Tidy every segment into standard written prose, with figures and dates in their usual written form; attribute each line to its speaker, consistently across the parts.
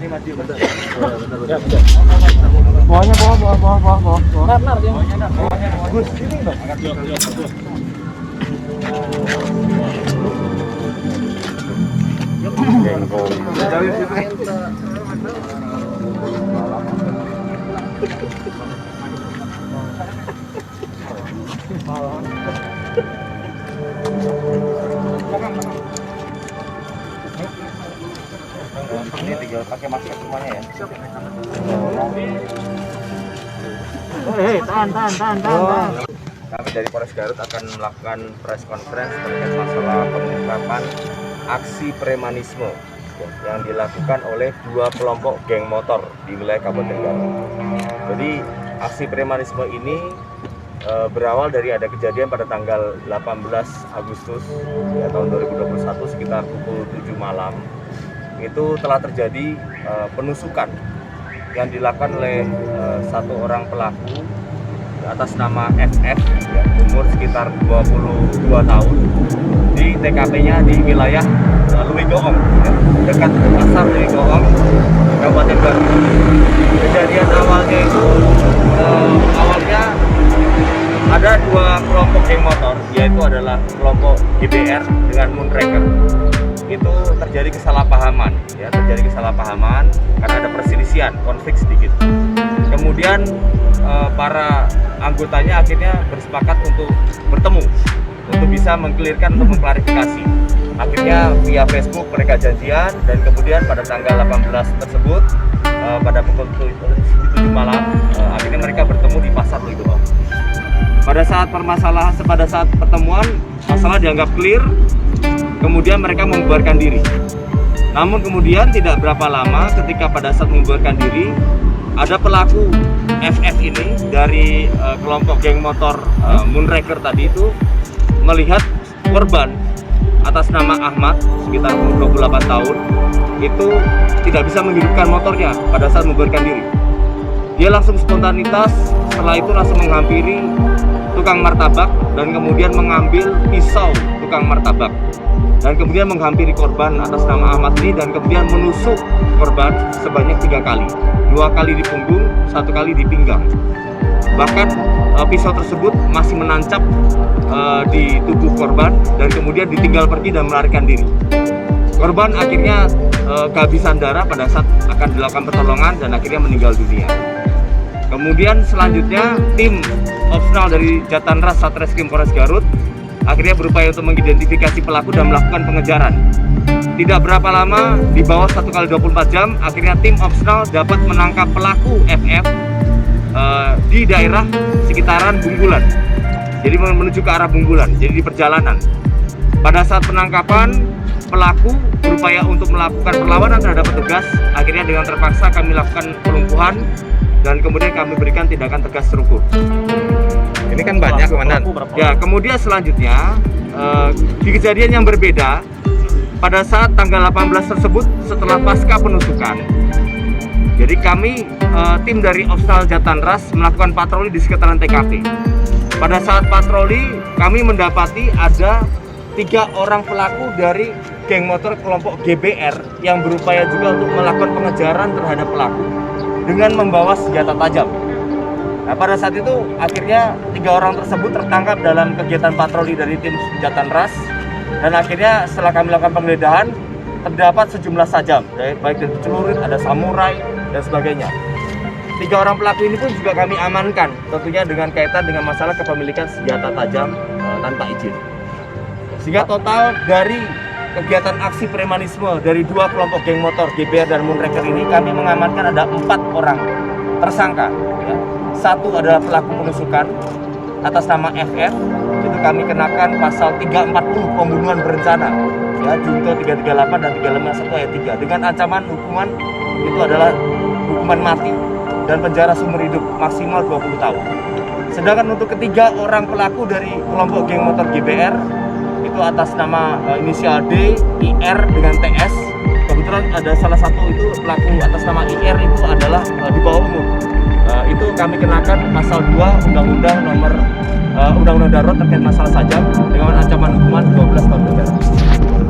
Speaker 1: Ini maju betul.
Speaker 2: Ya, betul. Bawahnya bawah.
Speaker 1: Nar ya. Bawahnya. Gus, sini dong. Ini tinggal pakai masker semuanya ya. Tahan. Kami dari Polres Garut akan melakukan press conference terkait masalah pengungkapan aksi premanisme yang dilakukan oleh dua kelompok geng motor di wilayah Kabupaten Garut. Jadi aksi premanisme ini berawal dari ada kejadian pada tanggal 18 Agustus ya, tahun 2021 sekitar pukul 7 malam. Itu telah terjadi penusukan yang dilakukan oleh satu orang pelaku atas nama FF ya, umur sekitar 22 tahun di TKP-nya di wilayah Lui Goong ya, dekat pasar Lui Goong Kabupaten Garut. Kejadian awalnya itu awalnya ada dua kelompok geng motor, yaitu adalah kelompok GBR dengan Moonraker. Itu terjadi kesalahpahaman ya, karena ada perselisihan, konflik sedikit. Kemudian para anggotanya akhirnya bersepakat untuk bertemu untuk bisa mengklirkan, untuk mengklarifikasi. Akhirnya via Facebook mereka janjian, dan kemudian pada tanggal 18 tersebut pada pukul 7 malam akhirnya mereka bertemu di pasar Lui Goong. Pada saat pertemuan masalah dianggap clear, kemudian mereka membubarkan diri. Namun kemudian tidak berapa lama ketika pada saat membubarkan diri, ada pelaku FF ini dari kelompok geng motor Moonraker tadi itu melihat korban atas nama Ahmad sekitar 28 tahun itu tidak bisa menghidupkan motornya pada saat membubarkan diri. Dia langsung spontanitas, setelah itu langsung menghampiri tukang martabak dan kemudian mengambil pisau tukang martabak dan kemudian menghampiri korban atas nama Ahmad ini dan kemudian menusuk korban sebanyak 3 kali, 2 kali di punggung, 1 kali di pinggang. Bahkan pisau tersebut masih menancap di tubuh korban dan kemudian ditinggal pergi dan melarikan diri. Korban akhirnya kehabisan darah pada saat akan dilakukan pertolongan dan akhirnya meninggal dunia. Kemudian selanjutnya tim opsional dari Jatanras Satreskrim Polres Garut akhirnya berupaya untuk mengidentifikasi pelaku dan melakukan pengejaran. Tidak berapa lama, di bawah 1x24 jam, akhirnya tim opsional dapat menangkap pelaku FF di daerah sekitaran Bunggulan. Jadi menuju ke arah Bunggulan, jadi di perjalanan. Pada saat penangkapan, pelaku berupaya untuk melakukan perlawanan terhadap petugas. Akhirnya dengan terpaksa kami lakukan pelumpuhan dan kemudian kami berikan tindakan tegas terukur.
Speaker 3: Ini kan banyak, Komandan.
Speaker 1: Ya, kemudian selanjutnya di kejadian yang berbeda pada saat tanggal 18 tersebut setelah pasca penusukan. Jadi kami tim dari Opsional Jatanras melakukan patroli di sekitaran TKP. Pada saat patroli kami mendapati ada 3 orang pelaku dari geng motor kelompok GBR yang berupaya juga untuk melakukan pengejaran terhadap pelaku dengan membawa senjata tajam. Nah, pada saat itu akhirnya 3 orang tersebut tertangkap dalam kegiatan patroli dari tim Jatanras, dan akhirnya setelah kami lakukan penggeledahan terdapat sejumlah sajam, baik dari celurit, ada samurai dan sebagainya. 3 orang pelaku ini pun juga kami amankan, tentunya dengan kaitan dengan masalah kepemilikan senjata tajam tanpa izin. Sehingga total dari kegiatan aksi premanisme dari 2 kelompok geng motor GBR dan Moonraker ini kami mengamankan ada 4 orang tersangka ya. 1 adalah pelaku penusukan atas nama FF, itu kami kenakan pasal 340 pembunuhan berencana ya, junto 338 dan 351 ayat 3 dengan ancaman hukuman itu adalah hukuman mati dan penjara seumur hidup maksimal 20 tahun. Sedangkan untuk ketiga orang pelaku dari kelompok geng motor GBR itu atas nama inisial D, IR dengan TS. Kebetulan ada salah satu itu pelaku atas nama IR itu adalah di bawah umur. Itu kami kenakan pasal 2 Undang-Undang Nomor Undang-Undang Darurat terkait masalah sajam dengan ancaman hukuman 12 tahun penjara.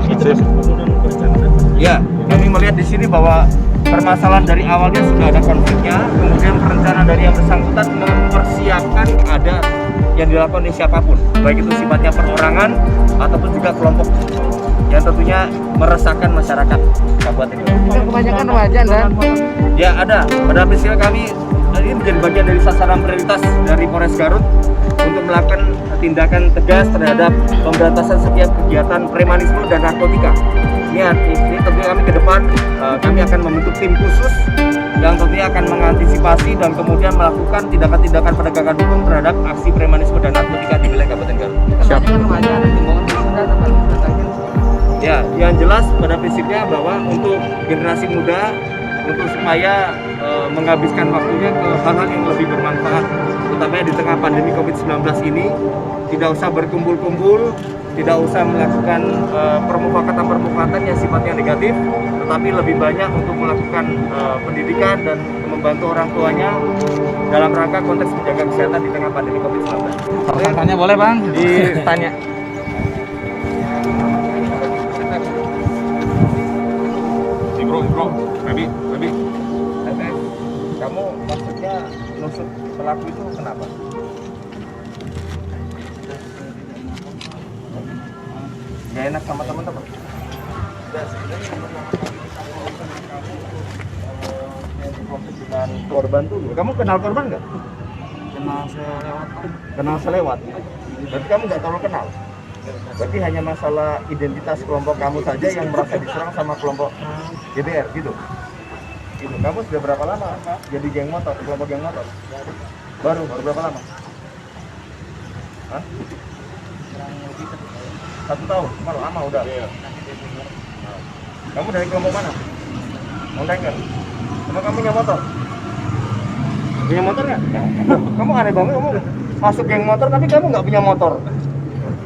Speaker 1: Itu pembunuhan berencana. Ya, kami melihat di sini bahwa permasalahan dari awalnya sudah ada konfliknya, kemudian perencanaan dari yang bersangkutan mempersiapkan ada yang dilakukan oleh siapapun, baik itu sifatnya perorangan ataupun juga kelompok yang tentunya meresahkan masyarakat Kabupaten Garut.
Speaker 2: Kebanyakan remaja dan
Speaker 1: Ya ada, pada prinsipnya kami ini menjadi bagian dari sasaran prioritas dari Polres Garut untuk melakukan tindakan tegas terhadap pemberantasan setiap kegiatan premanisme dan narkotika. Ini tentunya kami ke depan kami akan membentuk tim khusus yang tentunya akan mengantisipasi dan kemudian melakukan tindakan-tindakan penegakan hukum terhadap aksi premanisme dan narkotika di wilayah Kabupaten Garut.
Speaker 2: kebanyakan remaja dan himbauan sudah dapat disampaikan.
Speaker 1: Ya, yang jelas pada prinsipnya bahwa untuk generasi muda untuk supaya menghabiskan waktunya ke hal-hal yang lebih bermanfaat, utamanya di tengah pandemi COVID-19 ini, tidak usah berkumpul-kumpul, tidak usah melakukan permufakatan yang sifatnya negatif, tetapi lebih banyak untuk melakukan pendidikan dan membantu orang tuanya dalam rangka konteks menjaga kesehatan di tengah pandemi COVID-19.
Speaker 2: Tanya boleh bang, ditanya.
Speaker 3: Bro, baby.
Speaker 1: Kamu maksudnya nusuk pelaku itu kenapa? Gak enak sama teman-teman? Dengan korban tuh, kamu kenal korban nggak? Kenal selewat. Berarti kamu nggak terlalu kenal. Berarti hanya masalah identitas kelompok kamu saja yang merasa diserang sama kelompok GBR gitu. Gitu. Kamu sudah berapa lama jadi geng motor, kelompok geng motor? Baru berapa lama? Hah? 1 tahun, malah lama udah. Kamu dari kelompok mana? Mountain. Emang kamu punya motor? Punya motor nggak? Kamu aneh banget, kamu masuk geng motor tapi kamu nggak punya motor.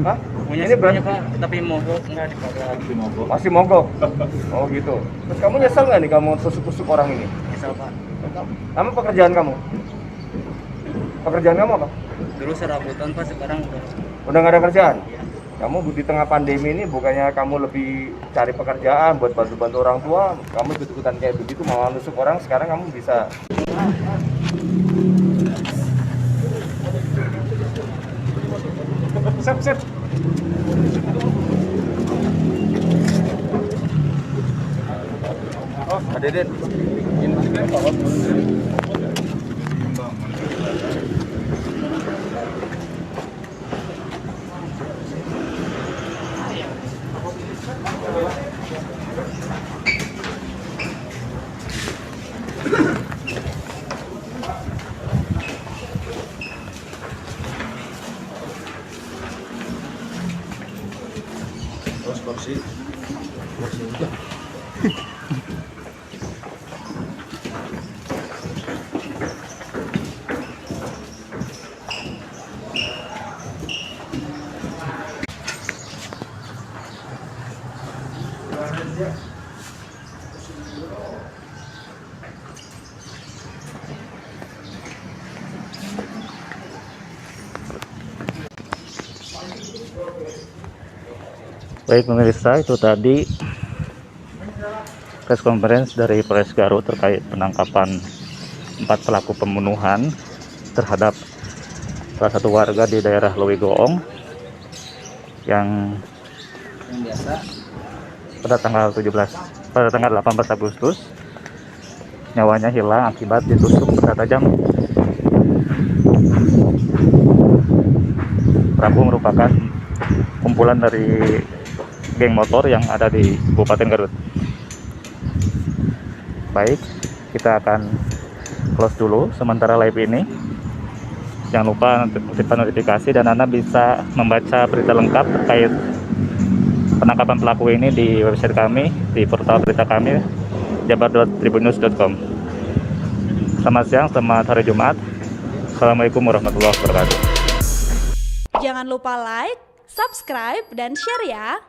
Speaker 1: Hah?
Speaker 2: Punya
Speaker 1: Ini berarti
Speaker 2: Pak, tapi mogok nggak dipakai lagi mogok.
Speaker 1: masih mogok. Oh gitu. Terus kamu nyesel nggak nih kamu tusuk-tusuk orang ini?
Speaker 2: Misal Pak,
Speaker 1: Kamu pekerjaan kamu? Pekerjaan kamu apa?
Speaker 2: dulu serabutan Pak, sekarang
Speaker 1: Udah nggak ada kerjaan? Kamu di tengah pandemi ini bukannya kamu lebih cari pekerjaan buat bantu-bantu orang tua, kamu ikut-ikutan kayak begitu mau nusuk orang, sekarang kamu bisa. Sep. Oh, Pak Deden. Terus kursi.
Speaker 4: Baik pemirsa, itu tadi press conference dari Polres Garut terkait penangkapan 4 pelaku pembunuhan terhadap salah satu warga di daerah Lewigoong yang
Speaker 2: biasa
Speaker 4: pada tanggal 18 Agustus nyawanya hilang akibat ditusuk benda tajam. Pelaku merupakan kumpulan dari geng motor yang ada di Kabupaten Garut. Baik, kita akan close dulu sementara live ini. Jangan lupa aktifkan notifikasi dan Anda bisa membaca berita lengkap terkait penangkapan pelaku ini di website kami, di portal berita kami, jabar.tribunnews.com. Selamat siang, selamat hari Jumat. Assalamualaikum warahmatullahi wabarakatuh.
Speaker 5: Jangan lupa like, subscribe, dan share ya.